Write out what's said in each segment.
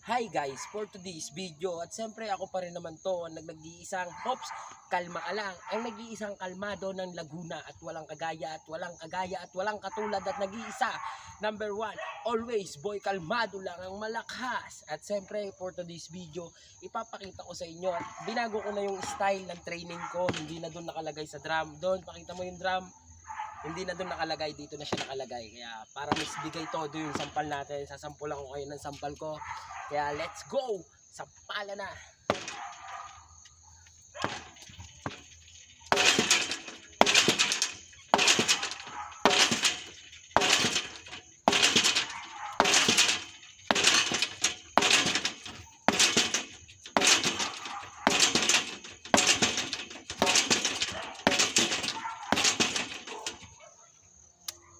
Hi guys, for today's video at siyempre ako pa rin naman to ang nag-iisang Hops, kalma ka lang, ang nag-iisang kalmado ng Laguna at walang kagaya at walang katulad at nag-iisa, number 1, always boy kalmado lang ang malakas. At siyempre for today's video, ipapakita ko sa inyo at binago ko na yung style ng training ko, hindi na doon nakalagay sa drum, doon pakita mo yung drum. Hindi na doon nakalagay, dito na siya nakalagay. Kaya para mas bigay todo yung sampal natin, sasampulan ko kayo ng sampal ko. Kaya let's go! Sampalan na!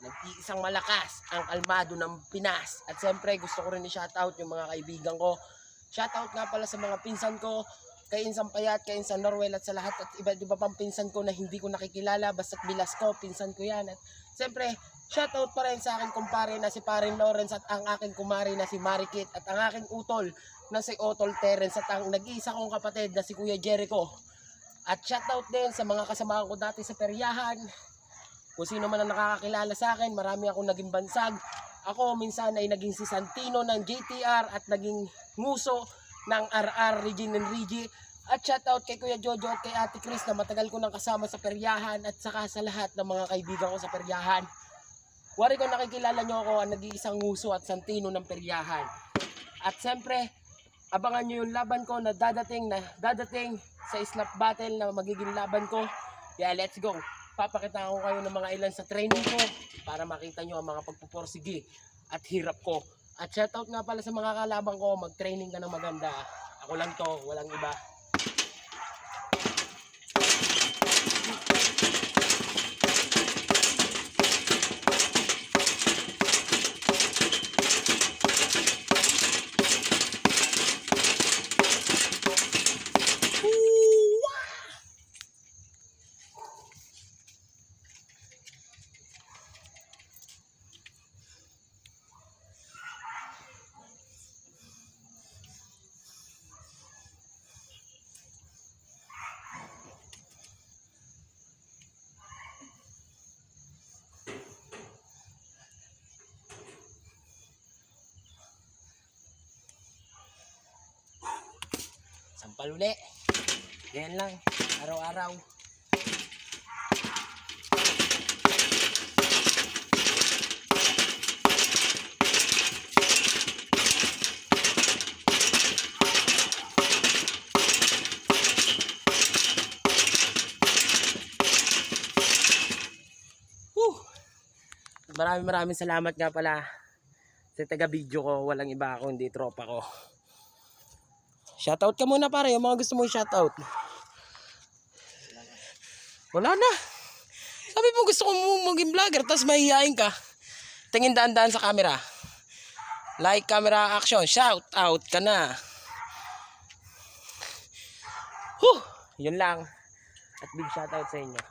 Nag-iisang malakas ang kalmado ng Pinas. At siyempre gusto ko rin i-shoutout yung mga kaibigan ko. Shoutout nga pala sa mga pinsan ko, kay Insang Payat, kay Insang Norwell at sa lahat at iba pang pinsan ko na hindi ko nakikilala. Basta't Bilasco, pinsan ko yan. At siyempre shoutout pa rin sa aking kumpare na si Parin Lawrence at ang aking kumari na si Marikit at ang aking utol na si Otol Terence at ang nag-iisa kong kapatid na si Kuya Jericho. At shoutout din sa mga kasamahan ko dati sa peryahan. Kung sino man ang nakakakilala sa akin, marami akong naging bansag. Ako minsan ay naging si Santino ng JTR at naging nguso ng RR Regine and Rigi. At shoutout kay Kuya Jojo at kay Ate Chris na matagal ko nang kasama sa peryahan at saka sa lahat ng mga kaibigan ko sa peryahan. Wari ko nakikilala nyo ako ang nag-iisang nguso at Santino ng peryahan. At siyempre, abangan nyo yung laban ko na dadating sa slap battle na magiging laban ko. Yeah, let's go! Papakita ko kayo ng mga ilan sa training ko para makita nyo ang mga pagpuporsige at hirap ko. At shoutout nga pala sa mga kalabang ko, mag-training ka ng maganda. Ako lang to, walang iba. Sampal uli. Yan lang. Araw-araw. Maraming salamat nga pala sa taga-video ko. Walang iba ako, hindi tropa ko. Shoutout ka muna pare, yung mga gusto mo i-shoutout. Wala na. Sabi mo gusto ko maging vlogger, tapos mahihain ka. Tingin daan-daan sa camera. Like, camera, action. Shoutout ka na. Yun lang. At big shoutout sa inyo.